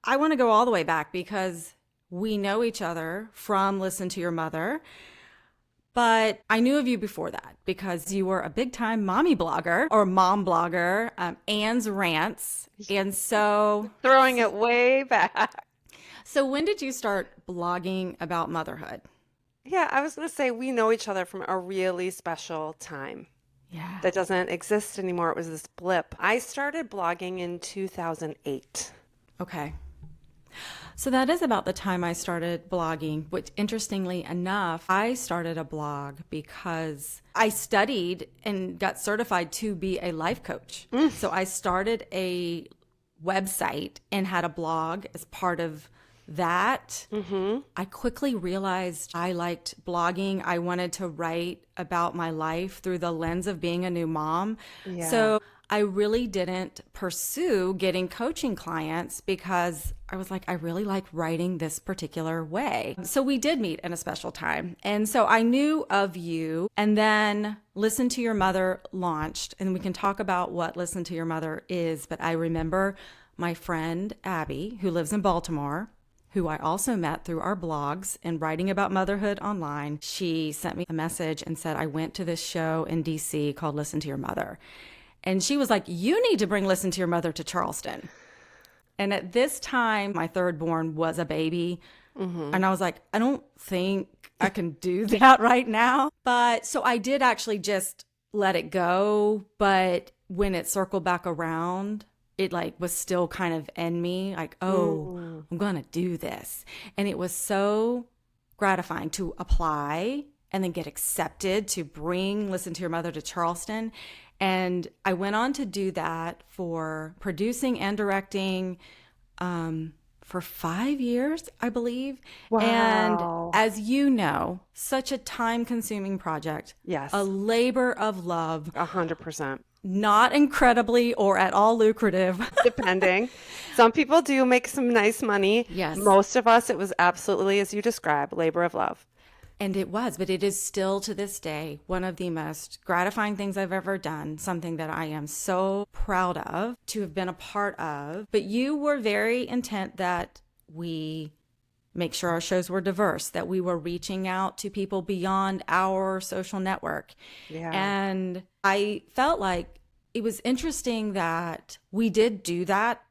I want to go all the way back because we know each other from Listen to Your Mother. But I knew of you before that because you were a big time mommy blogger or mom blogger, Ann's Rants. And Throwing it way back. so when did you start blogging about motherhood? Yeah, I was going to say we know each other from a really special time Yeah. that doesn't exist anymore. It was this blip. I started blogging in 2008. Okay. So that is about the time I started blogging, which interestingly enough, I started a blog because I studied and got certified to be a life coach. So I started a website and had a blog as part of that. I quickly realized I liked blogging. I wanted to write about my life through the lens of being a new mom. Yeah. So I really didn't pursue getting coaching clients because I was like, I really like writing this particular way. So we did meet in a special time. And so I knew of you, and then Listen to Your Mother launched, and we can talk about what Listen to Your Mother is. But I remember my friend Abby, who lives in Baltimore, who I also met through our blogs and writing about motherhood online. She sent me a message and said, I went to this show in DC called Listen to Your Mother. And she was like, you need to bring Listen to Your Mother to Charleston. And at this time, my third born was a baby. hmm And I was like, I don't think I can do that right now. But so I did actually just let it go. But when it circled back around, it like was still kind of in me, like, oh, Mm. I'm going to do this. And it was so gratifying to apply and then get accepted to bring Listen to Your Mother to Charleston. And I went on to do that for producing and directing for 5 years, I believe. And Wow. as you know, such a time consuming project, a Yes, labor of love, 100%. not incredibly or at all lucrative. Depending. Some people do make some nice money. Yes. Most of us, it was absolutely, as you described, labor of love. And it was, but it is still to this day one of the most gratifying things I've ever done, something that I am so proud of to have been a part of. But you were very intent that we make sure our shows were diverse, that we were reaching out to people beyond our social network. Yeah. And I felt like it was interesting that we did do that,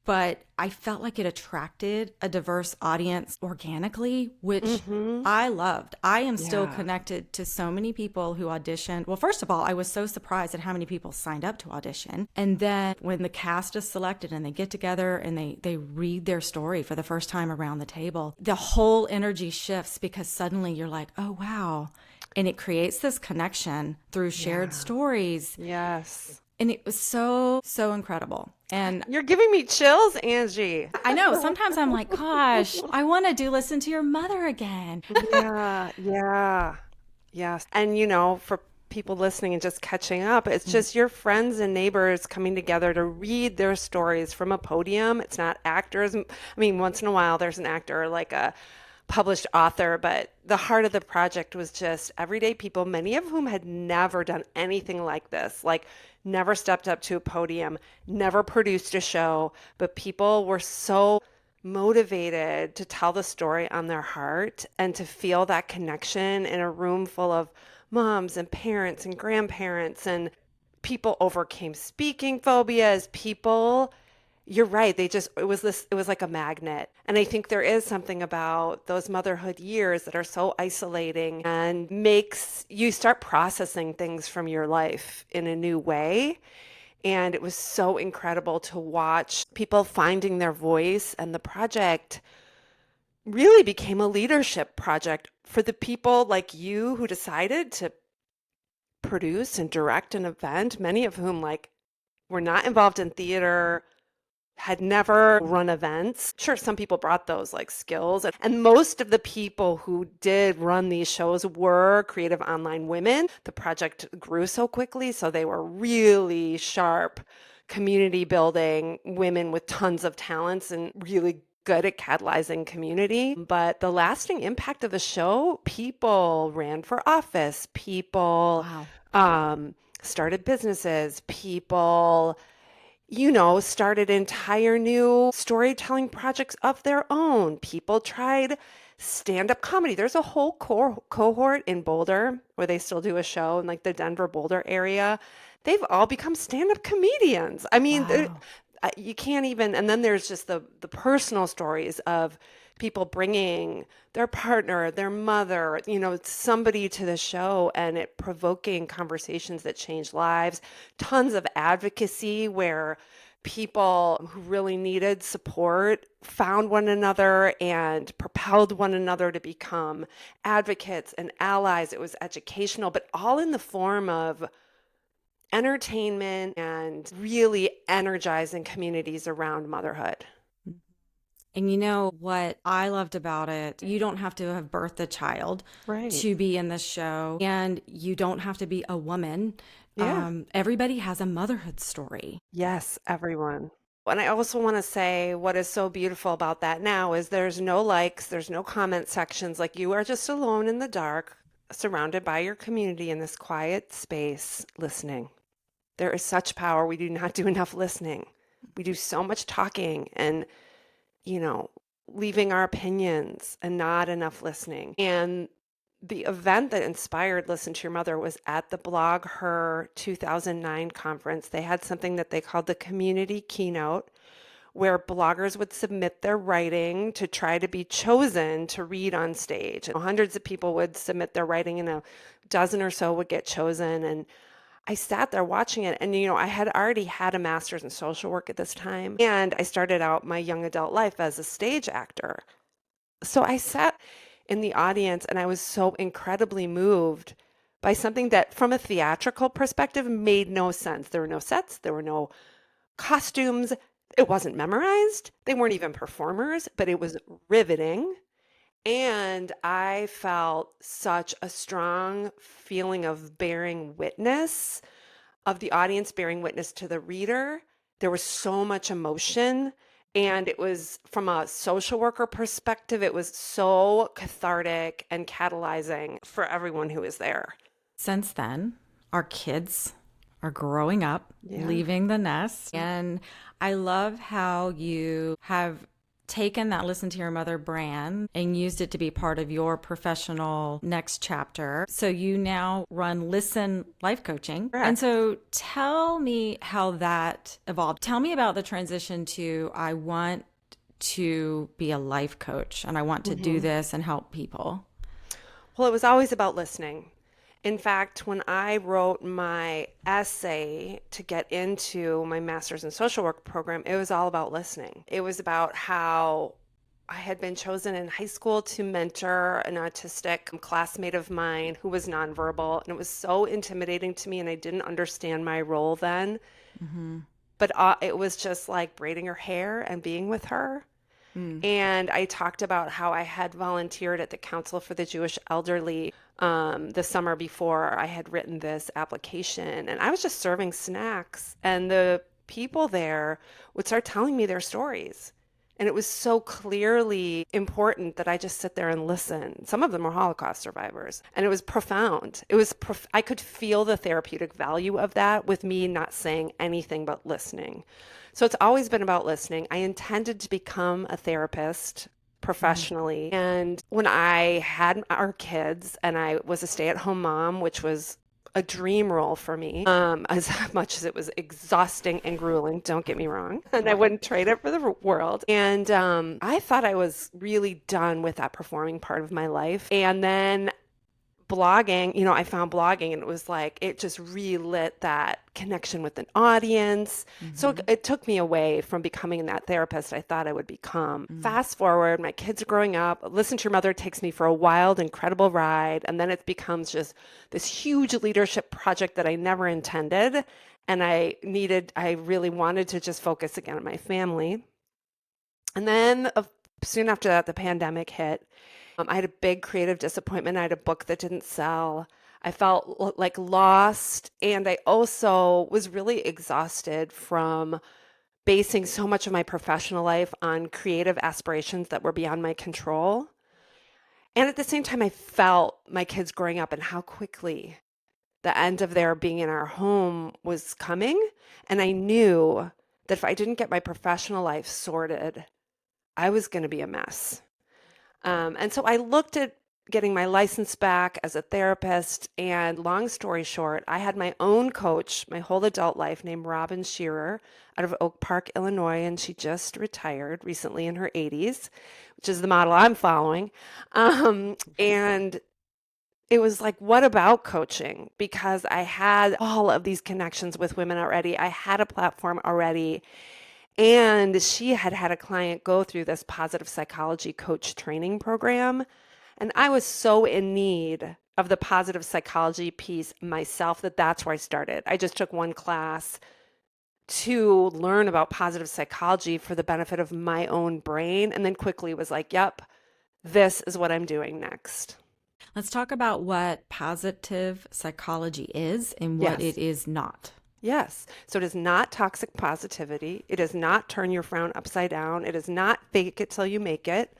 but I felt like it attracted a diverse audience organically, which hmm I loved. I am still Yeah. connected to so many people who auditioned. Well, first of all, I was so surprised at how many people signed up to audition. And then when the cast is selected and they get together and they read their story for the first time around the table, the whole energy shifts because suddenly you're like, oh, wow. And it creates this connection through shared Yeah. stories. Yes. And it was so, so incredible. And You're giving me chills, Angie. I know sometimes I'm like, gosh, I want to do Listen to Your Mother again. Yeah, yeah, yes. And for people listening and just catching up, it's just your friends and neighbors coming together to read their stories from a podium. It's not actors. I mean, once in a while there's an actor like a published author, but the heart of the project was just everyday people, many of whom had never done anything like this, like never stepped up to a podium, never produced a show, but people were so motivated to tell the story on their heart and to feel that connection in a room full of moms and parents and grandparents, and people overcame speaking phobias. People, you're right, it was like a magnet. And I think there is something about those motherhood years that are so isolating and makes you start processing things from your life in a new way. And it was so incredible to watch people finding their voice, and the project really became a leadership project for the people like you who decided to produce and direct an event, many of whom were not involved in theater, had never run events. Sure, some people brought those skills, and most of the people who did run these shows were creative online women. The project grew so quickly, so they were really sharp community building women with tons of talents and really good at catalyzing community. But the lasting impact of the show, people ran for office, people Wow. started businesses, people, started entire new storytelling projects of their own. People tried stand-up comedy. There's a whole cohort in Boulder where they still do a show in like the Denver Boulder area. They've all become stand-up comedians. I mean, Wow. you can't even, and then there's just the personal stories of people bringing their partner, their mother, somebody to the show and it provoking conversations that change lives. Tons of advocacy where people who really needed support found one another and propelled one another to become advocates and allies. It was educational, but all in the form of entertainment and really energizing communities around motherhood. And you know what I loved about it? You don't have to have birthed a child Right. to be in this show, and you don't have to be a woman. Yeah. Everybody has a motherhood story. Yes, everyone. And I also want to say what is so beautiful about that now is there's no likes, there's no comment sections. Like you are just alone in the dark, surrounded by your community in this quiet space listening. There is such power. We do not do enough listening. We do so much talking and, you know, leaving our opinions and not enough listening. And the event that inspired Listen to Your Mother was at the Blog Her 2009 conference. They had something that they called the Community Keynote, where bloggers would submit their writing to try to be chosen to read on stage. And hundreds of people would submit their writing, and a dozen or so would get chosen. And I sat there watching it, and I had already had a master's in social work at this time, and I started out my young adult life as a stage actor. So I sat in the audience and I was so incredibly moved by something that, from a theatrical perspective, made no sense. There were no sets, there were no costumes, it wasn't memorized, they weren't even performers, but it was riveting. And I felt such a strong feeling of bearing witness, of the audience bearing witness to the reader. There was so much emotion. And it was, from a social worker perspective, it was so cathartic and catalyzing for everyone who was there. Since then, our kids are growing up, Yeah. leaving the nest. And I love how you have taken that Listen to Your Mother brand and used it to be part of your professional next chapter. So you now run Listen Life Coaching. And Correct. so tell me how that evolved. Tell me about the transition to I want to be a life coach and I want to do Mhm. this and help people. Well, it was always about listening. In fact, when I wrote my essay to get into my master's in social work program, it was all about listening. It was about how I had been chosen in high school to mentor an autistic classmate of mine who was nonverbal. And it was so intimidating to me, and I didn't understand my role then. Mm-hmm. But it was just like braiding her hair and being with her. Mm. And I talked about how I had volunteered at the Council for the Jewish Elderly the summer before I had written this application. And I was just serving snacks, and the people there would start telling me their stories. And it was so clearly important that I just sit there and listen. Some of them were Holocaust survivors, and it was profound. I could feel the therapeutic value of that with me not saying anything but listening. So it's always been about listening. I intended to become a therapist Mm. professionally. And when I had our kids and I was a stay-at-home mom, which was a dream role for me, as much as it was exhausting and grueling, don't get me wrong. And I wouldn't trade it for the world. And I thought I was really done with that performing part of my life. And then blogging, I found blogging, and it was like it just relit that connection with an audience. So Mm-hmm. it took me away from becoming that therapist I thought I would become. Mm. Fast forward, my kids are growing up. Listen to Your Mother takes me for a wild, incredible ride, and then it becomes just this huge leadership project that I never intended. And I really wanted to just focus again on my family. And then soon after that, the pandemic hit. I had a big creative disappointment. I had a book that didn't sell. I felt like lost. And I also was really exhausted from basing so much of my professional life on creative aspirations that were beyond my control. And at the same time, I felt my kids growing up and how quickly the end of their being in our home was coming. And I knew that if I didn't get my professional life sorted, I was going to be a mess. And so I looked at getting my license back as a therapist. And long story short, I had my own coach my whole adult life named Robin Shearer out of Oak Park, Illinois. And she just retired recently in her 80s, which is the model I'm following. And it was like, what about coaching? Because I had all of these connections with women already. I had a platform already. And she had had a client go through this positive psychology coach training program. And I was so in need of the positive psychology piece myself that that's where I started. I just took one class to learn about positive psychology for the benefit of my own brain. And then quickly was like, yep, this is what I'm doing next. Let's talk about what positive psychology is and what Yes. it is not. Yes. So it is not toxic positivity. It is not turn your frown upside down. It is not fake it till you make it.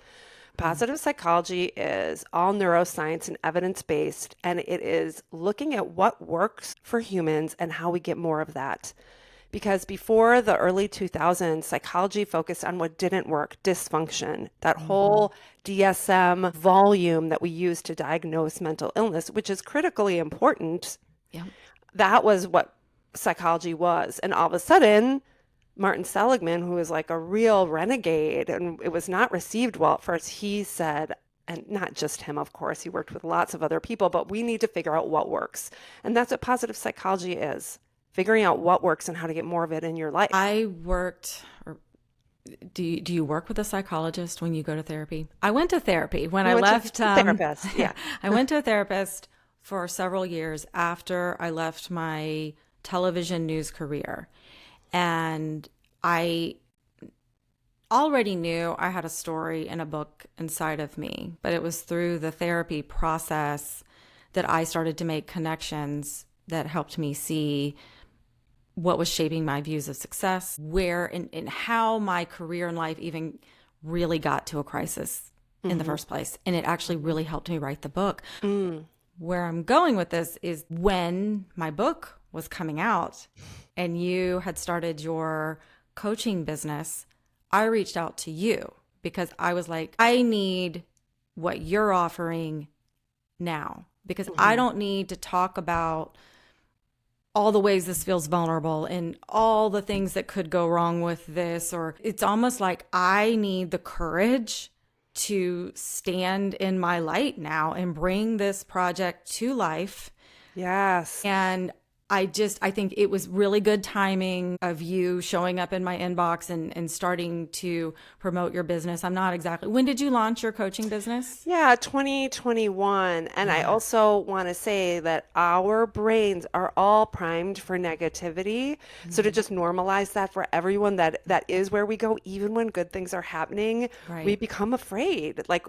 Positive psychology is all neuroscience and evidence-based, and it is looking at what works for humans and how we get more of that. Because before the early 2000s, psychology focused on what didn't work, dysfunction, that whole DSM volume that we use to diagnose mental illness, which is critically important. Yeah. That was what psychology was. And all of a sudden, Martin Seligman, who was like a real renegade, and it was not received well at first, he said, and not just him, of course, he worked with lots of other people, but we need to figure out what works. And that's what positive psychology is, figuring out what works and how to get more of it in your life. I worked, or do you work with a psychologist when you go to therapy? I went to therapy when I went to left. a therapist, yeah. I went to a therapist for several years after I left my television news career. And I already knew I had a story and a book inside of me, but it was through the therapy process that I started to make connections that helped me see what was shaping my views of success, where and how my career and life even really got to a crisis in the first place. And it actually really helped me write the book. Where I'm going with this is when my book was coming out and you had started your coaching business, I reached out to you because I was like, I need what you're offering now because I don't need to talk about all the ways this feels vulnerable and all the things that could go wrong with this. Or it's almost like I need the courage to stand in my light now and bring this project to life. Yes. And I think it was really good timing of you showing up in my inbox and starting to promote your business. I'm not exactly, when did you launch your coaching business? Yeah, 2021. And I also want to say that our brains are all primed for negativity. So to just normalize that for everyone, that is where we go, even when good things are happening, Right. we become afraid. Like,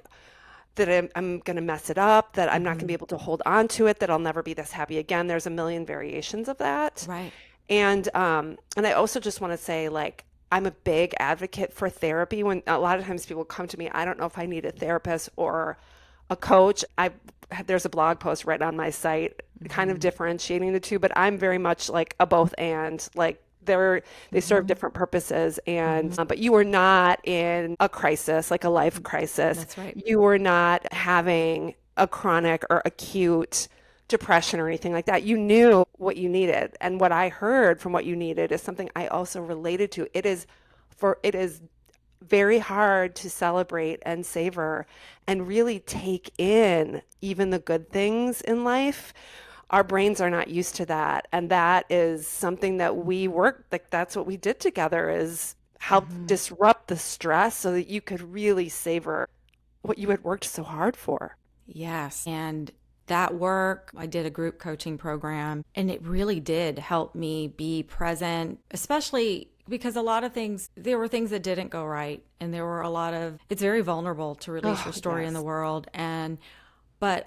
that I'm going to mess it up, that I'm not going to be able to hold on to it, that I'll never be this happy again. There's a million variations of that. Right. And I also just want to say, like, I'm a big advocate for therapy. When a lot of times people come to me, I don't know if I need a therapist or a coach. There's a blog post right on my site kind of differentiating the two, but I'm very much like a both and, like, they serve different purposes, and but you were not in a crisis, like a life crisis. That's right. You were not having a chronic or acute depression or anything like that. You knew what you needed, and what I heard from what you needed is something I also related to. It is very hard to celebrate and savor and really take in even the good things in life. Our brains are not used to that. And that is something that we work, like that's what we did together, is help disrupt the stress so that you could really savor what you had worked so hard for. Yes. And that work, I did a group coaching program, and it really did help me be present, especially because a lot of things, there were things that didn't go right. And there were it's very vulnerable to release your story in the world. But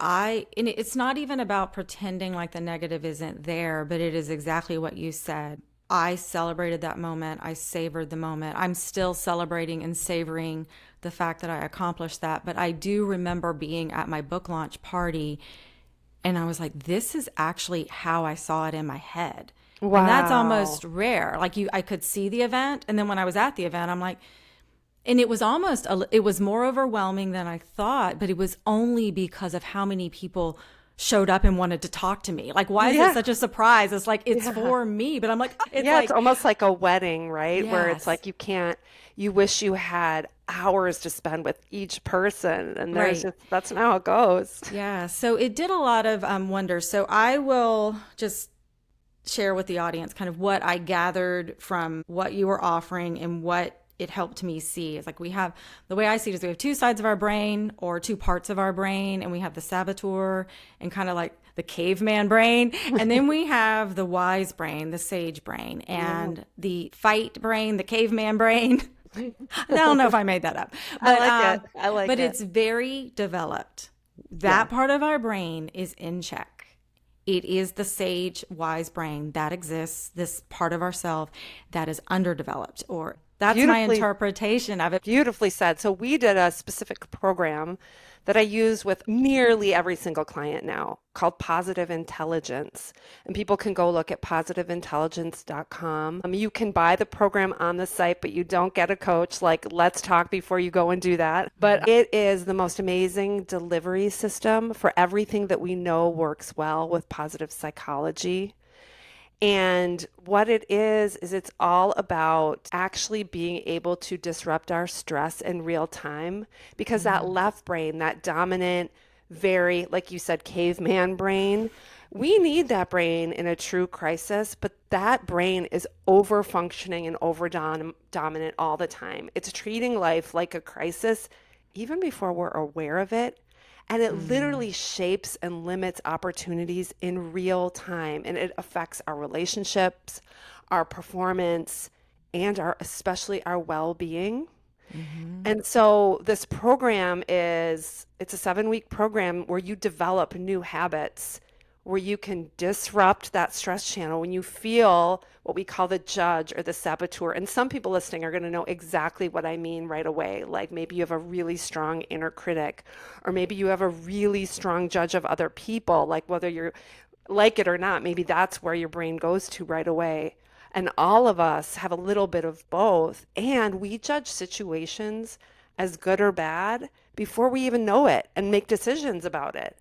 it's not even about pretending like the negative isn't there, but it is exactly what you said. I celebrated that moment. I savored the moment. I'm still celebrating and savoring the fact that I accomplished that. But I do remember being at my book launch party, and I was like, this is actually how I saw it in my head. And that's Wow. almost rare. Like I could see the event. And then when I was at the event, I'm like, and it was it was more overwhelming than I thought, but it was only because of how many people showed up and wanted to talk to me. Like, why is it Yeah. such a surprise? It's like, it's Yeah. for me, but I'm like, it's Yeah, it's like, almost like a wedding, right? Where it's yes, like you wish you had hours to spend with each person, and there's right. just, that's not how it goes. Yeah. So it did a lot of wonders. So I will just share with the audience kind of what I gathered from what you were offering and what it helped me see. It's like we have the way I see it is we have two sides of our brain or two parts of our brain, and we have the saboteur and kind of like the caveman brain. And then we have the wise brain, the sage brain, Yeah. and the fight brain, the caveman brain. I don't know if I made that up, I like it. I like but it. it's very developed. Yeah. That part of our brain is in check. It is the sage, wise brain that exists, this part of ourself that is underdeveloped, or that's my Beautifully interpretation of it. Beautifully said. So we did a specific program that I use with nearly every single client now called Positive Intelligence. And people can go look at positiveintelligence.com. You can buy the program on the site, but you don't get a coach. Like, let's talk before you go and do that. But it is the most amazing delivery system for everything that we know works well with positive psychology. And what it is it's all about actually being able to disrupt our stress in real time because that Mm, left brain, that dominant, very, like you said, caveman brain, we need that brain in a true crisis, but that brain is over functioning and over dominant all the time. It's treating life like a crisis even before we're aware of it. And it mm, literally shapes and limits opportunities in real time. And it affects our relationships, our performance, and our especially our well-being. mhm, And so this program it's a 7-week program where you develop new habits, where you can disrupt that stress channel when you feel what we call the judge or the saboteur. And some people listening are going to know exactly what I mean right away. Like maybe you have a really strong inner critic, or maybe you have a really strong judge of other people, like whether you're like it or not, maybe that's where your brain goes to right away. And all of us have a little bit of both. And we judge situations as good or bad before we even know it and make decisions about it.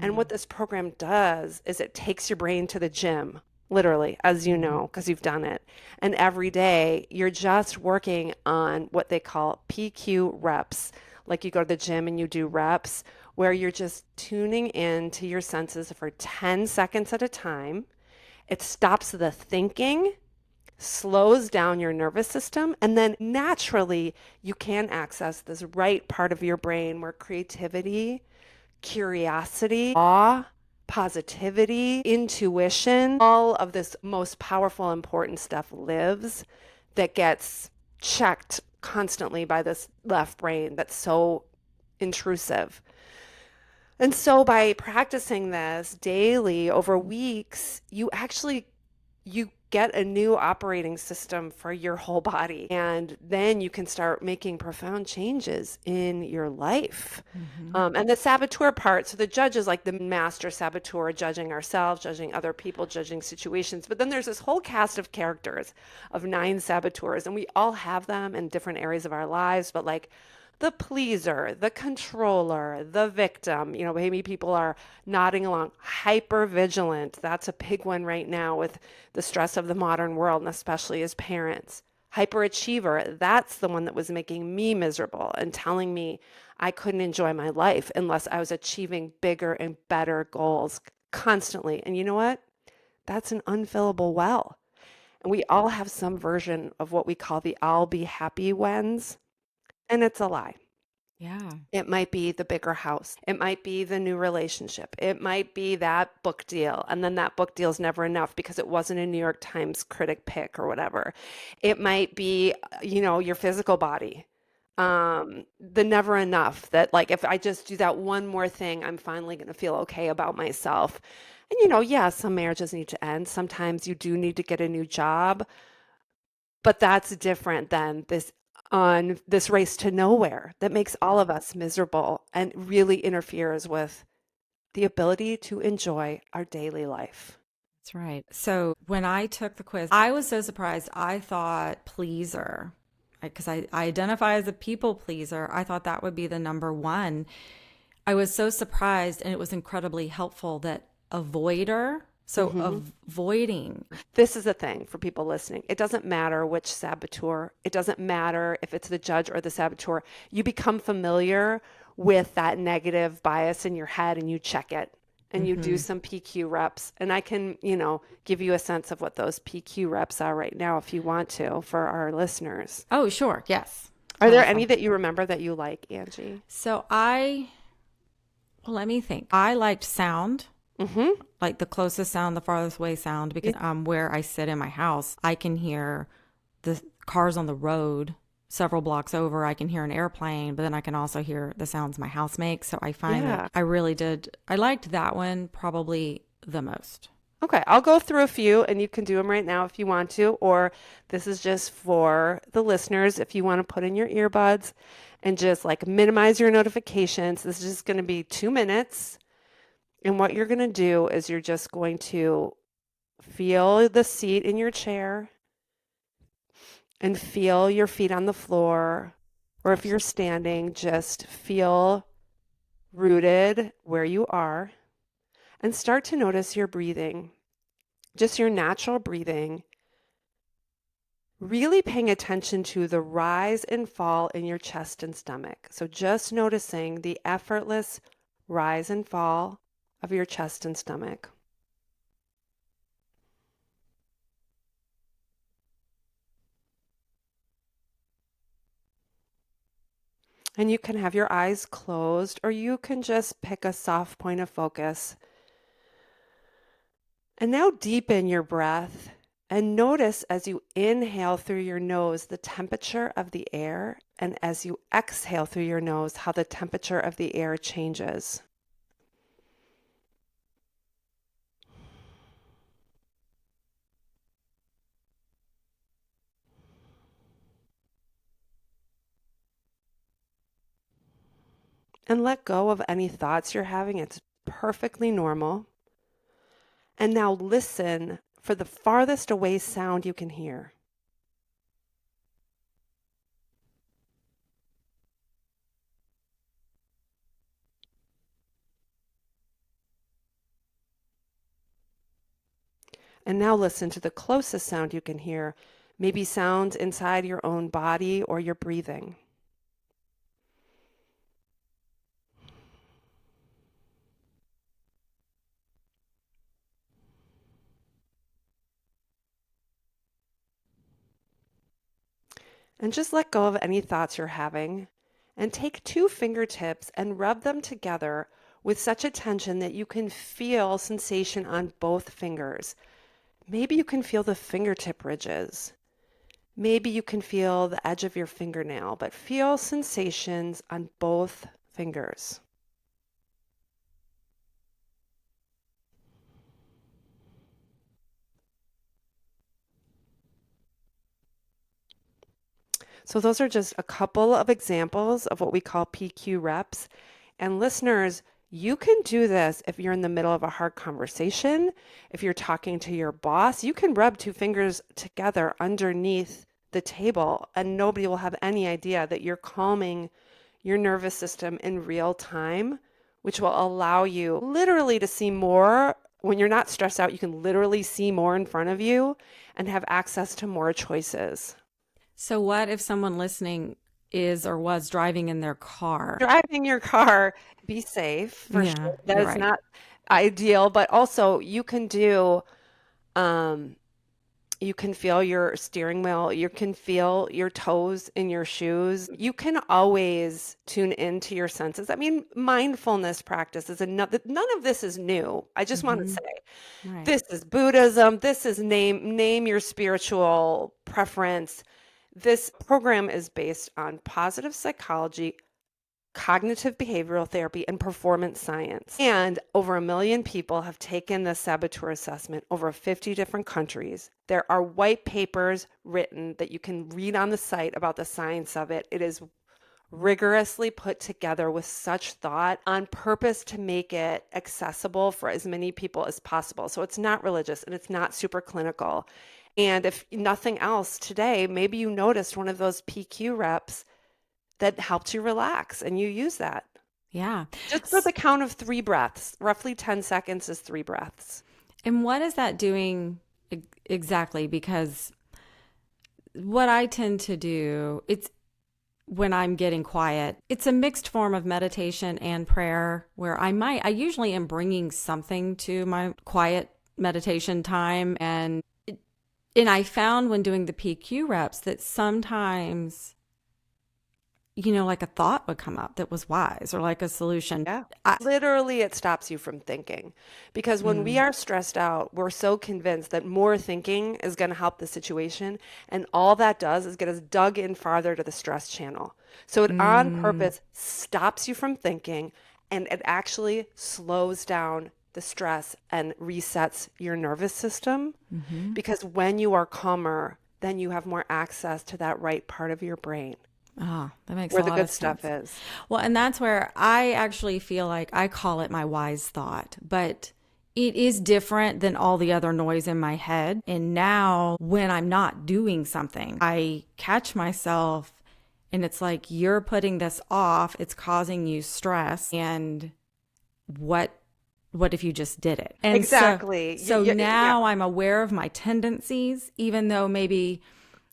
And what mm, this program does is it takes your brain to the gym, literally, as you mhm, know, because you've done it. And every day you're just working on what they call PQ reps. Like you go to the gym and you do reps where you're just tuning in to your senses for 10 seconds at a time. It stops the thinking, slows down your nervous system, and then naturally you can access this right part of your brain where creativity, curiosity, awe, positivity, intuition, all of this most powerful, important stuff lives that gets checked constantly by this left brain that's so intrusive. And so by practicing this daily over weeks, you get a new operating system for your whole body. And then you can start making profound changes in your life. mhm. And the saboteur part, so the judge is like the master saboteur, judging ourselves, judging other people, judging situations. But then there's this whole cast of characters of 9 saboteurs, and we all have them in different areas of our lives. But like the pleaser, the controller, the victim, maybe people are nodding along, hyper vigilant. That's a big one right now with the stress of the modern world, and especially as parents. Hyperachiever, that's the one that was making me miserable and telling me I couldn't enjoy my life unless I was achieving bigger and better goals constantly. And you know what? That's an unfillable well. And we all have some version of what we call the I'll be happy whens, and it's a lie. Yeah. It might be the bigger house. It might be the new relationship. It might be that book deal. And then that book deal is never enough because it wasn't a New York Times critic pick or whatever. It might be, your physical body. The never enough that like if I just do that one more thing, I'm finally going to feel okay about myself. And yeah, some marriages need to end. Sometimes you do need to get a new job, but that's different than this race to nowhere that makes all of us miserable and really interferes with the ability to enjoy our daily life. That's right. So when I took the quiz, I was so surprised. I thought pleaser, because I identify as a people pleaser. I thought that would be the number one. I was so surprised, and it was incredibly helpful that avoider, so Hmm. avoiding. This is the thing for people listening. It doesn't matter which saboteur, it doesn't matter if it's the judge or the saboteur. You become familiar with that negative bias in your head and you check it and you do Hmm. some PQ reps. And I can, give you a sense of what those PQ reps are right now if you want to for our listeners. Oh, sure. Yes. Are there Awesome. any that you remember that you like, Angie? So well, let me think. I liked sound, Mm-hmm. like the closest sound, the farthest away sound, because where I sit in my house, I can hear the cars on the road several blocks over. I can hear an airplane, but then I can also hear the sounds my house makes. So I find that Yeah. I liked that one probably the most. Okay, I'll go through a few and you can do them right now if you want to, or this is just for the listeners if you want to put in your earbuds and just like minimize your notifications. This is just going to be 2 minutes. And what you're going to do is you're just going to feel the seat in your chair and feel your feet on the floor. Or if you're standing, just feel rooted where you are and start to notice your breathing, just your natural breathing. Really paying attention to the rise and fall in your chest and stomach. So just noticing the effortless rise and fall of your chest and stomach. And you can have your eyes closed or you can just pick a soft point of focus. And now deepen your breath and notice as you inhale through your nose the temperature of the air, and as you exhale through your nose, how the temperature of the air changes. And let go of any thoughts you're having. It's perfectly normal. And now listen for the farthest away sound you can hear. And now listen to the closest sound you can hear, maybe sounds inside your own body or your breathing. And just let go of any thoughts you're having and take 2 fingertips and rub them together with such a tension that you can feel sensation on both fingers. Maybe you can feel the fingertip ridges. Maybe you can feel the edge of your fingernail, but feel sensations on both fingers. So those are just a couple of examples of what we call PQ reps. And listeners, you can do this if you're in the middle of a hard conversation, if you're talking to your boss, you can rub 2 fingers together underneath the table and nobody will have any idea that you're calming your nervous system in real time, which will allow you literally to see more. When you're not stressed out, you can literally see more in front of you and have access to more choices. So what if someone listening is or was driving in their car? Driving your car, be safe for Yeah, sure. That you're is right. not ideal, but also um, you can feel your steering wheel, you can feel your toes in your shoes. You can always tune into your senses. I mean, mindfulness practice is another, none of this is new. I just want to Hmm. say Right. this is Buddhism, this is name your spiritual preference. This program is based on positive psychology, cognitive behavioral therapy, and performance science. And over 1 million people have taken the saboteur assessment over 50 different countries. There are white papers written that you can read on the site about the science of it. It is rigorously put together with such thought on purpose to make it accessible for as many people as possible. So it's not religious and it's not super clinical. And if nothing else today, maybe you noticed one of those PQ reps that helped you relax and you use that. Yeah. Just for the count of 3 breaths, roughly 10 seconds is 3 breaths. And what is that doing exactly? Because what I tend to do, it's when I'm getting quiet, it's a mixed form of meditation and prayer where I usually am bringing something to my quiet meditation time. And I found when doing the PQ reps that sometimes, like a thought would come up that was wise or like a solution. Yeah. Literally, it stops you from thinking. Because when we are stressed out, we're so convinced that more thinking is going to help the situation. And all that does is get us dug in farther to the stress channel. So it on purpose stops you from thinking and it actually slows down the stress and resets your nervous system. Because when you are calmer, then you have more access to that right part of your brain Ah, that makes where a the lot good of stuff sense. is. Well, and that's where I actually feel like I call it my wise thought, but it is different than all the other noise in my head. And now when I'm not doing something, I catch myself and it's like, you're putting this off, it's causing you stress. And what what if you just did it? And so Exactly. so Yeah. now I'm aware of my tendencies, even though maybe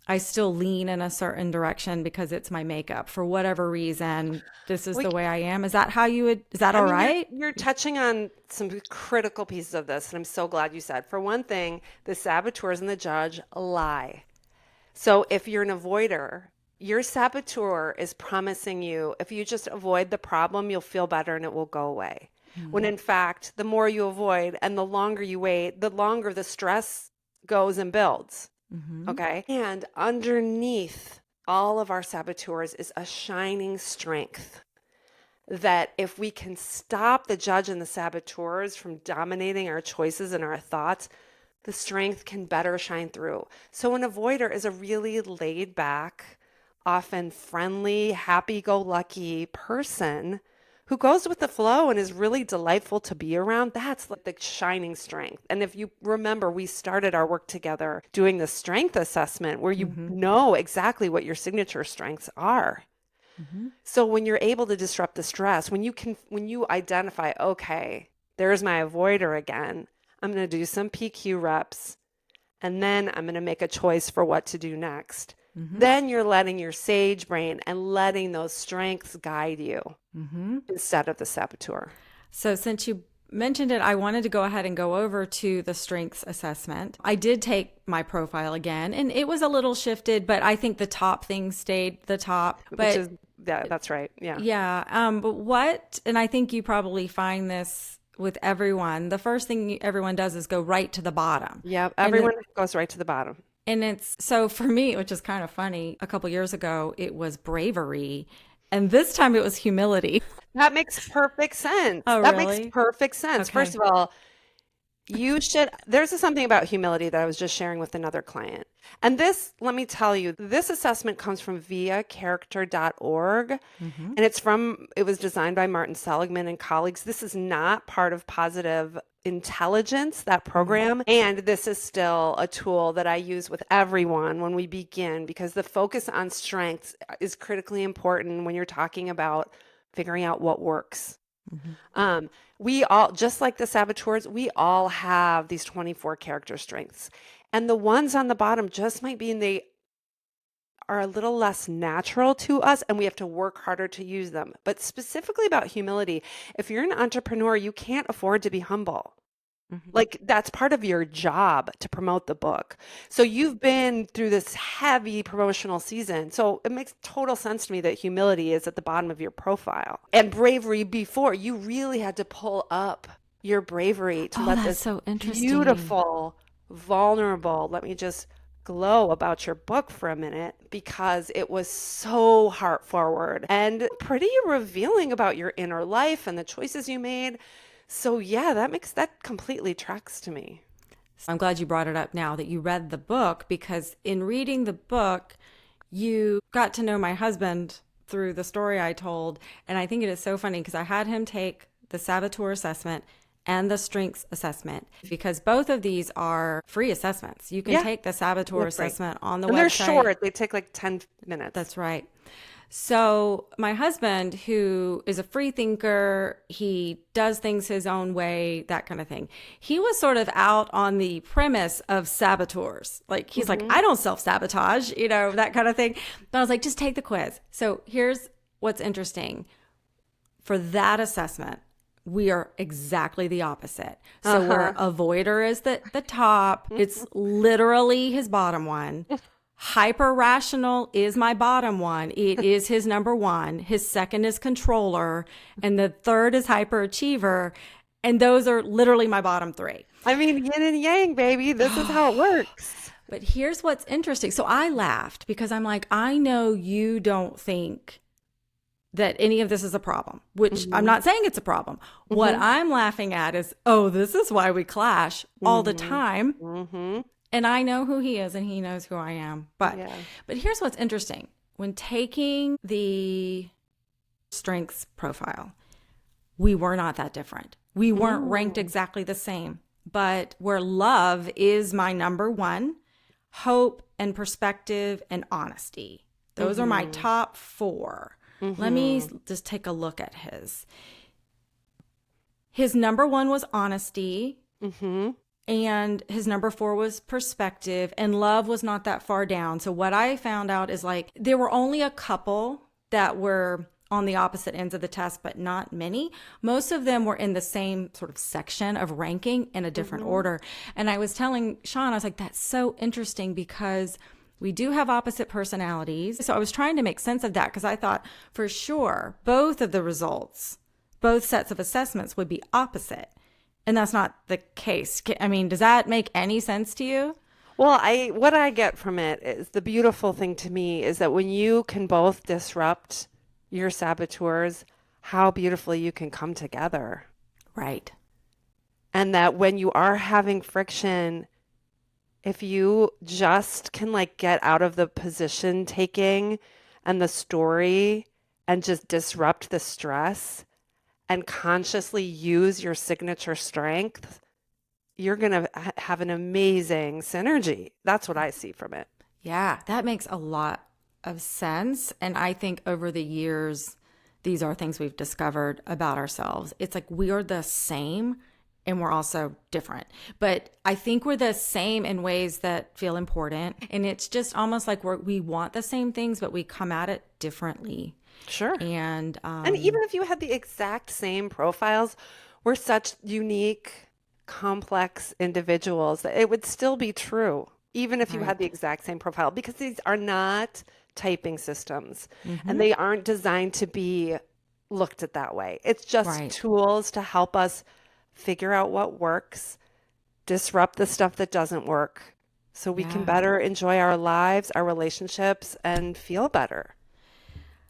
I still lean in a certain direction because it's my makeup for whatever reason. This is We the way I am. Is that how you would, is that I all mean, right? you're touching on some critical pieces of this, and I'm so glad you said. For one thing, the saboteurs and the judge lie. So if you're an avoider, your saboteur is promising you if you just avoid the problem, you'll feel better and it will go away. When in fact, the more you avoid and the longer you wait, the longer the stress goes and builds. Okay. And underneath all of our saboteurs is a shining strength that if we can stop the judge and the saboteurs from dominating our choices and our thoughts, the strength can better shine through. So an avoider is a really laid back, often friendly, happy go lucky person who goes with the flow and is really delightful to be around. That's like the shining strength. And if you remember, we started our work together doing the strength assessment where you know exactly what your signature strengths are. So when you're able to disrupt the stress, when you identify, okay, there's my avoider again, I'm going to do some PQ reps and then I'm going to make a choice for what to do next. Then you're letting your sage brain and letting those strengths guide you instead of the saboteur. So since you mentioned it, I wanted to go ahead and go over to the strengths assessment. I did take my profile again and it was a little shifted, but I think the top things stayed the top. Which But is, yeah, that's right. Yeah. yeah, and I think you probably find this with everyone. The first thing everyone does is go right to the bottom. Yeah. And Everyone goes right to the bottom. And it's so for me, which is kind of funny, a couple years ago, it was bravery. And this time it was humility. That makes perfect sense. Oh, That makes really? perfect sense. First Okay. of all, there's something about humility that I was just sharing with another client. And this, let me tell you, this assessment comes from viacharacter.org. And it was designed by Martin Seligman and colleagues. This is not part of Positive Intelligence, that program. And this is still a tool that I use with everyone when we begin because the focus on strengths is critically important when you're talking about figuring out what works. We all, just like the saboteurs, we all have these 24 character strengths. And the ones on the bottom just might be they are a little less natural to us and we have to work harder to use them. But specifically about humility, if you're an entrepreneur, you can't afford to be humble. Like that's part of your job to promote the book. So you've been through this heavy promotional season. So it makes total sense to me that humility is at the bottom of your profile. And bravery before, you really had to pull up your bravery to Oh, let that's this so interesting. beautiful, vulnerable, let me just glow about your book for a minute because it was so heart forward and pretty revealing about your inner life and the choices you made. So yeah, that completely tracks to me. I'm glad you brought it up now that you read the book because in reading the book, you got to know my husband through the story I told, and I think it is so funny because I had him take the saboteur assessment and the strengths assessment, because both of these are free assessments. You can Yeah, take the saboteur they're free. assessment on the And they're website. short. They take like 10 minutes. That's right. So my husband, who is a free thinker, he does things his own way, that kind of thing. He was sort of out on the premise of saboteurs. Like he's like, I don't self-sabotage, that kind of thing. But I was like, just take the quiz. So here's what's interesting. For that assessment, we are exactly the opposite. So where avoider is the top, it's literally his bottom one. Hyper rational is my bottom one. It is his number one. His second is controller. And the third is hyperachiever. And those are literally my bottom three. I mean, yin and yang, baby. This is how it works. But here's what's interesting. So I laughed because I'm like, I know you don't think that any of this is a problem, which I'm not saying it's a problem. What I'm laughing at is, this is why we clash all the time. And I know who he is and he knows who I am. But here's what's interesting. When taking the strengths profile, we were not that different. We weren't ranked exactly the same. But where love is my number one, hope and perspective and honesty. Those are my top four. Let me just take a look at his. His number one was honesty. And his number four was perspective, and love was not that far down. So what I found out is like there were only a couple that were on the opposite ends of the test, but not many. Most of them were in the same sort of section of ranking in a different order. And I was telling Sean, I was like, that's so interesting because we do have opposite personalities. So I was trying to make sense of that because I thought for sure both of the results, both sets of assessments would be opposite. And that's not the case. I mean, does that make any sense to you? Well, what I get from it is the beautiful thing to me is that when you can both disrupt your saboteurs, how beautifully you can come together. Right. And that when you are having friction, if you just can like get out of the position taking and the story and just disrupt the stress and consciously use your signature strength, you're going to have an amazing synergy. That's what I see from it. Yeah, that makes a lot of sense. And I think over the years, these are things we've discovered about ourselves. It's like we are the same and we're also different. But I think we're the same in ways that feel important. And it's just almost like we want the same things, but we come at it differently. Sure. And even if you had the exact same profiles, we're such unique, complex individuals that it would still be true, even if you had the exact same profile, because these are not typing systems and they aren't designed to be looked at that way. It's just tools to help us figure out what works, disrupt the stuff that doesn't work so we can better enjoy our lives, our relationships, and feel better.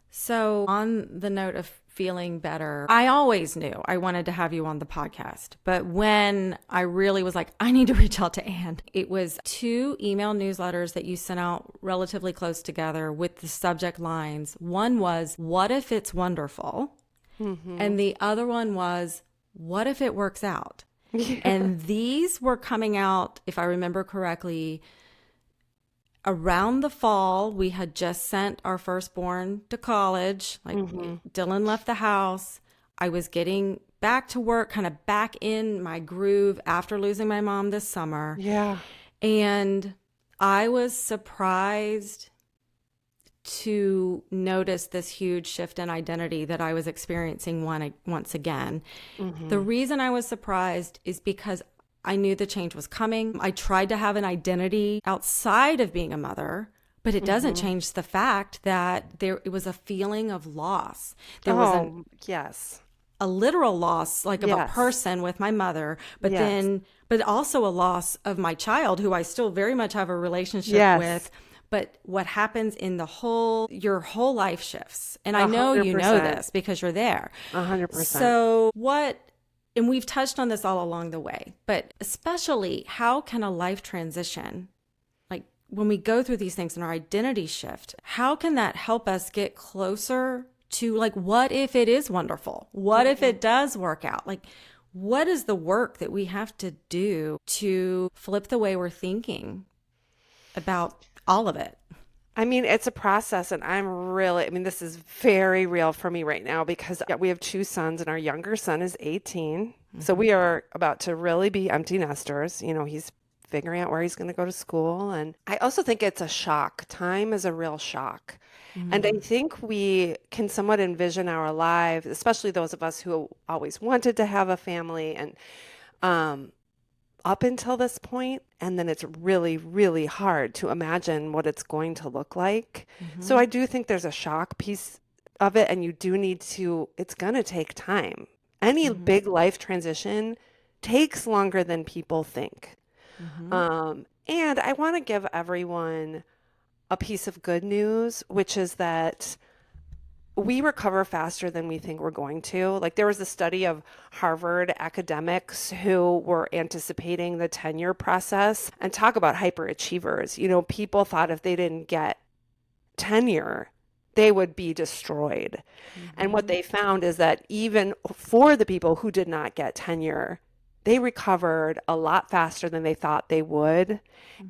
So on the note of feeling better, I always knew I wanted to have you on the podcast. But when I really was like, I need to reach out to Ann, it was 2 email newsletters that you sent out relatively close together with the subject lines. One was, what if it's wonderful? And the other one was, what if it works out? And these were coming out, if I remember correctly, around the fall. We had just sent our firstborn to college. Like Dylan left the house. I was getting back to work, kind of back in my groove after losing my mom this summer. Yeah. And I was surprised to notice this huge shift in identity that I was experiencing once again. The reason I was surprised is because I knew the change was coming. I tried to have an identity outside of being a mother, but it doesn't change the fact that it was a feeling of loss. There was a literal loss, like of a person with my mother, but also a loss of my child, who I still very much have a relationship with. But what happens in your whole life shifts. And I know 100%. You know this because you're there. 100%. So and we've touched on this all along the way, but especially how can a life transition, like when we go through these things in our identity shift, how can that help us get closer to like, what if it is wonderful? What if it does work out? Like, what is the work that we have to do to flip the way we're thinking about all of it? I mean, it's a process, and I mean, this is very real for me right now because we have two sons, and our younger son is 18. So we are about to really be empty nesters. You know, he's figuring out where he's going to go to school. And I also think it's a shock. Time is a real shock. And I think we can somewhat envision our lives, especially those of us who always wanted to have a family and um, up until this point, and then it's really, really hard to imagine what it's going to look like. So I do think there's a shock piece of it, and you do need to, it's going to take time. Any big life transition takes longer than people think. And I want to give everyone a piece of good news, which is that we recover faster than we think we're going to. Like there was a study of Harvard academics who were anticipating the tenure process and talk about hyperachievers. You know, people thought if they didn't get tenure, they would be destroyed. And what they found is that even for the people who did not get tenure, they recovered a lot faster than they thought they would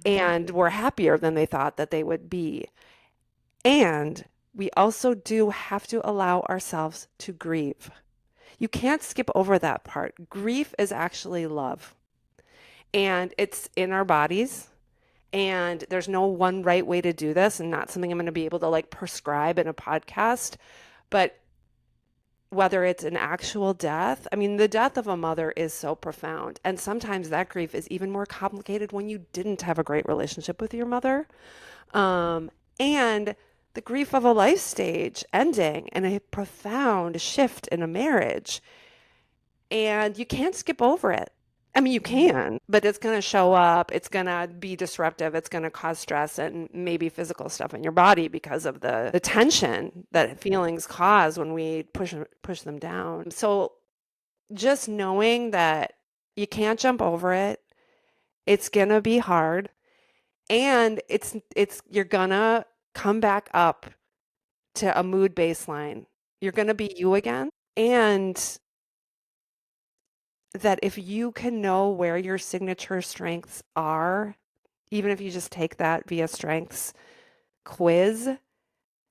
and were happier than they thought that they would be. And we also do have to allow ourselves to grieve. You can't skip over that part. Grief is actually love, and it's in our bodies. And there's no one right way to do this, and not something I'm going to be able to like prescribe in a podcast. But whether it's an actual death, I mean, the death of a mother is so profound. And sometimes that grief is even more complicated when you didn't have a great relationship with your mother. And the grief of a life stage ending and a profound shift in a marriage. And you can't skip over it. I mean, you can, but it's going to show up. It's going to be disruptive. It's going to cause stress and maybe physical stuff in your body because of the tension that feelings cause when we push them down. So just knowing that you can't jump over it, it's going to be hard, and you're going to come back up to a mood baseline. You're going to be you again. And that if you can know where your signature strengths are, even if you just take that via strengths quiz,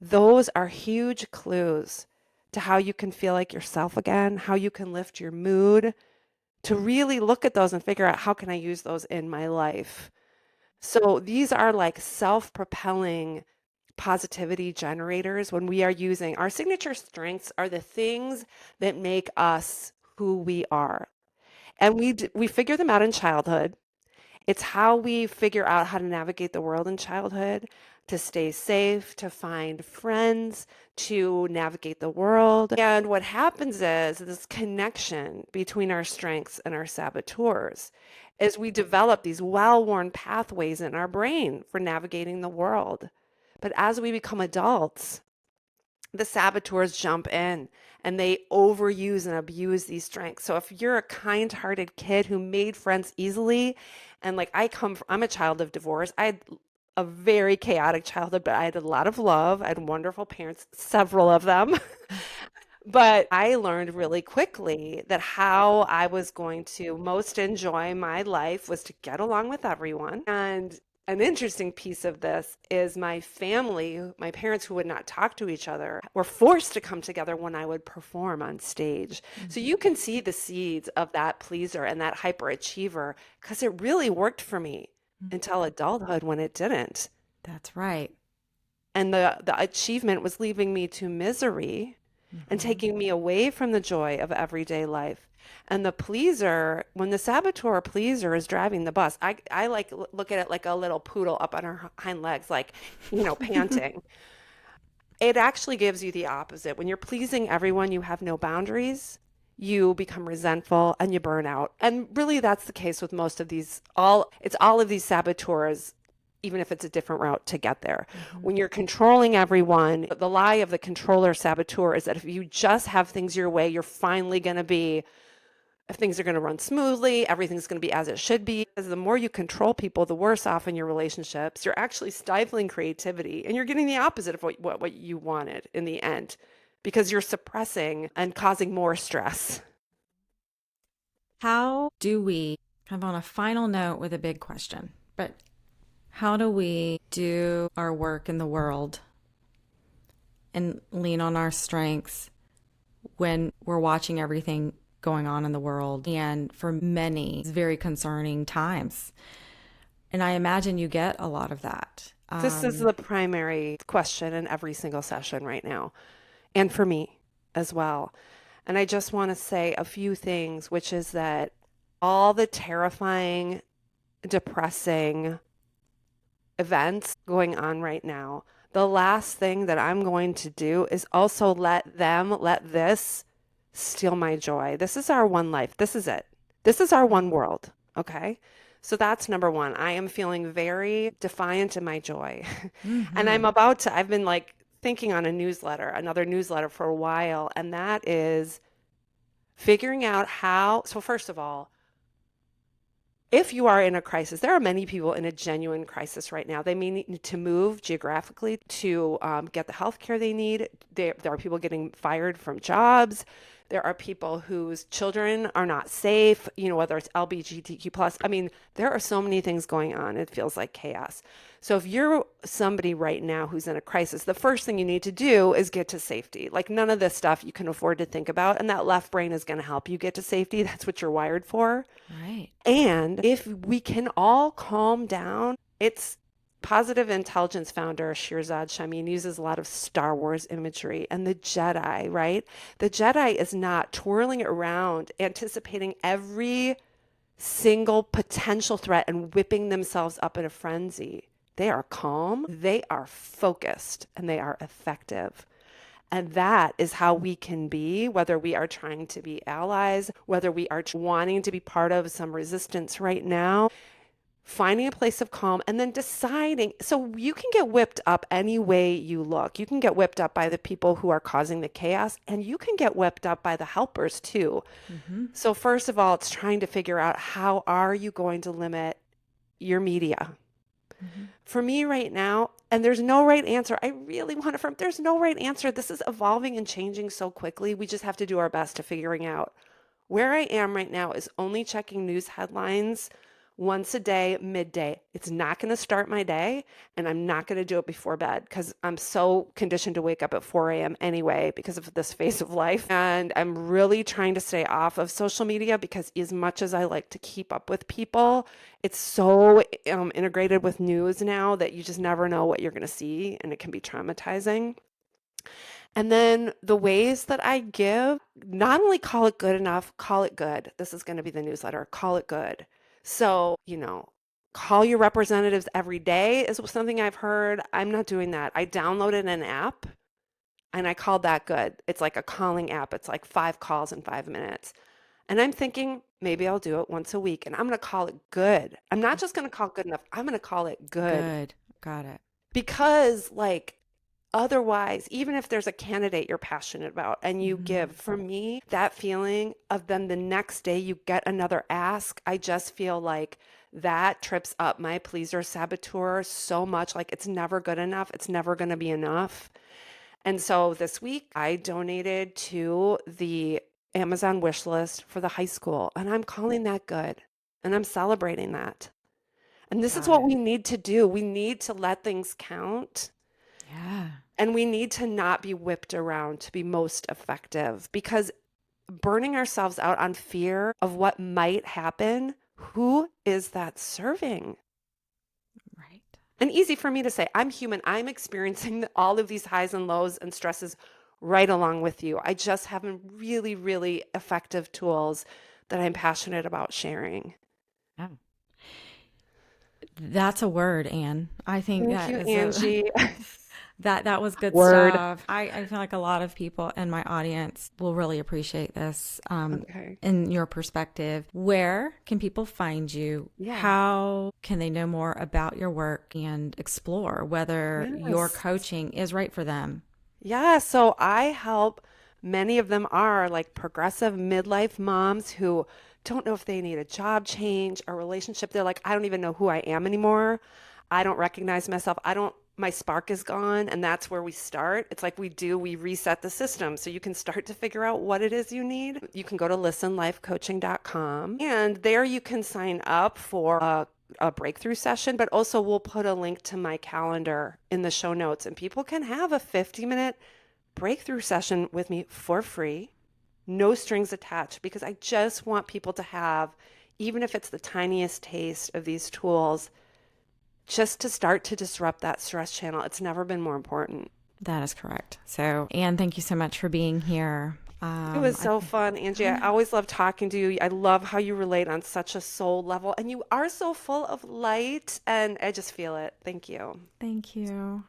those are huge clues to how you can feel like yourself again, how you can lift your mood, to really look at those and figure out how can I use those in my life. So these are like self-propelling positivity generators when we are using our signature strengths are the things that make us who we are. And we figure them out in childhood. It's how we figure out how to navigate the world in childhood, to stay safe, to find friends, to navigate the world. And what happens is this connection between our strengths and our saboteurs is we develop these well-worn pathways in our brain for navigating the world. But as we become adults, the saboteurs jump in and they overuse and abuse these strengths. So if you're a kind-hearted kid who made friends easily, and like I'm a child of divorce. I had a very chaotic childhood, but I had a lot of love. I had wonderful parents, several of them. But I learned really quickly that how I was going to most enjoy my life was to get along with everyone. And an interesting piece of this is my family, my parents who would not talk to each other, were forced to come together when I would perform on stage. So you can see the seeds of that pleaser and that hyperachiever because it really worked for me until adulthood when it didn't. That's right. And the achievement was leaving me to misery and taking me away from the joy of everyday life. And the pleaser, when the saboteur pleaser is driving the bus, I like look at it like a little poodle up on her hind legs, like, panting. It actually gives you the opposite. When you're pleasing everyone, you have no boundaries, you become resentful and you burn out. And really that's the case with most of these, it's all of these saboteurs, even if it's a different route to get there. When you're controlling everyone, the lie of the controller saboteur is that if you just have things your way, you're finally going to be if things are going to run smoothly, everything's going to be as it should be. Because the more you control people, the worse off in your relationships. You're actually stifling creativity and you're getting the opposite of what you wanted in the end because you're suppressing and causing more stress. How do we, kind of on a final note with a big question, but how do we do our work in the world and lean on our strengths when we're watching everything going on in the world? And for many, it's very concerning times. And I imagine you get a lot of that. This is the primary question in every single session right now, and for me as well. And I just want to say a few things, which is that all the terrifying, depressing events going on right now, the last thing that I'm going to do is also let this steal my joy. This is our one life. This is it. This is our one world. Okay. So that's number one. I am feeling very defiant in my joy. And I've been like thinking on another newsletter for a while, and that is figuring out how. So, first of all, if you are in a crisis, there are many people in a genuine crisis right now. They may need to move geographically to get the health care they need. There are people getting fired from jobs. There are people whose children are not safe, whether it's LGBTQ plus. I mean, there are so many things going on. It feels like chaos. So if you're somebody right now who's in a crisis, the first thing you need to do is get to safety. Like none of this stuff you can afford to think about. And that left brain is going to help you get to safety. That's what you're wired for. Right. And if we can all calm down, it's positive intelligence founder Shirzad Shamin uses a lot of Star Wars imagery and the Jedi, right? The Jedi is not twirling around anticipating every single potential threat and whipping themselves up in a frenzy. They are calm, they are focused, and they are effective. And that is how we can be, whether we are trying to be allies, whether we are wanting to be part of some resistance right now, finding a place of calm and then deciding. So you can get whipped up any way you look. You can get whipped up by the people who are causing the chaos, and you can get whipped up by the helpers too. So first of all, it's trying to figure out how are you going to limit your media? For me right now, and there's no right answer. I really want to affirm there's no right answer. This is evolving and changing so quickly. We just have to do our best to figuring out. Where I am right now is only checking news headlines once a day, midday. It's not going to start my day, and I'm not going to do it before bed because I'm so conditioned to wake up at 4 a.m. anyway because of this phase of life. And I'm really trying to stay off of social media because as much as I like to keep up with people, it's so integrated with news now that you just never know what you're going to see, and it can be traumatizing. And then the ways that I give, not only call it good enough, call it good. This is going to be the newsletter, call it good. So, call your representatives every day is something I've heard. I'm not doing that. I downloaded an app and I called that good. It's like a calling app. It's like 5 calls in 5 minutes. And I'm thinking maybe I'll do it once a week and I'm going to call it good. I'm not just going to call it good enough. I'm going to call it good. Good. Got it. Because otherwise, even if there's a candidate you're passionate about and you give, for me, that feeling of then the next day you get another ask, I just feel like that trips up my pleaser saboteur so much. Like it's never good enough. It's never going to be enough. And so this week I donated to the Amazon wish list for the high school, and I'm calling that good, and I'm celebrating that. And this is what we need to do. We need to let things count. Yeah. And we need to not be whipped around to be most effective, because burning ourselves out on fear of what might happen, who is that serving? Right. And easy for me to say, I'm human. I'm experiencing all of these highs and lows and stresses right along with you. I just have really, really effective tools that I'm passionate about sharing. Yeah. That's a word, Anne. I think Thank that you, is Angie. that was good Word. stuff. I feel like a lot of people in my audience will really appreciate this Okay. in your perspective. Where can people find you? Yeah. How can they know more about your work and explore whether your Yes. coaching is right for them? Yeah, so I help Many of them are like progressive midlife moms who don't know if they need a job change, a relationship. They're like, I don't even know who I am anymore. I don't recognize myself. My spark is gone. And that's where we start. It's like we reset the system. So you can start to figure out what it is you need. You can go to listenlifecoaching.com, and there you can sign up for a breakthrough session, but also we'll put a link to my calendar in the show notes, and people can have a 50-minute breakthrough session with me for free, no strings attached, because I just want people to have, even if it's the tiniest taste of these tools, just to start to disrupt that stress channel. It's never been more important. That is correct. So, Anne, thank you so much for being here. It was so fun, Angie. I always love talking to you. I love how you relate on such a soul level, and you are so full of light, and I just feel it. Thank you. Thank you.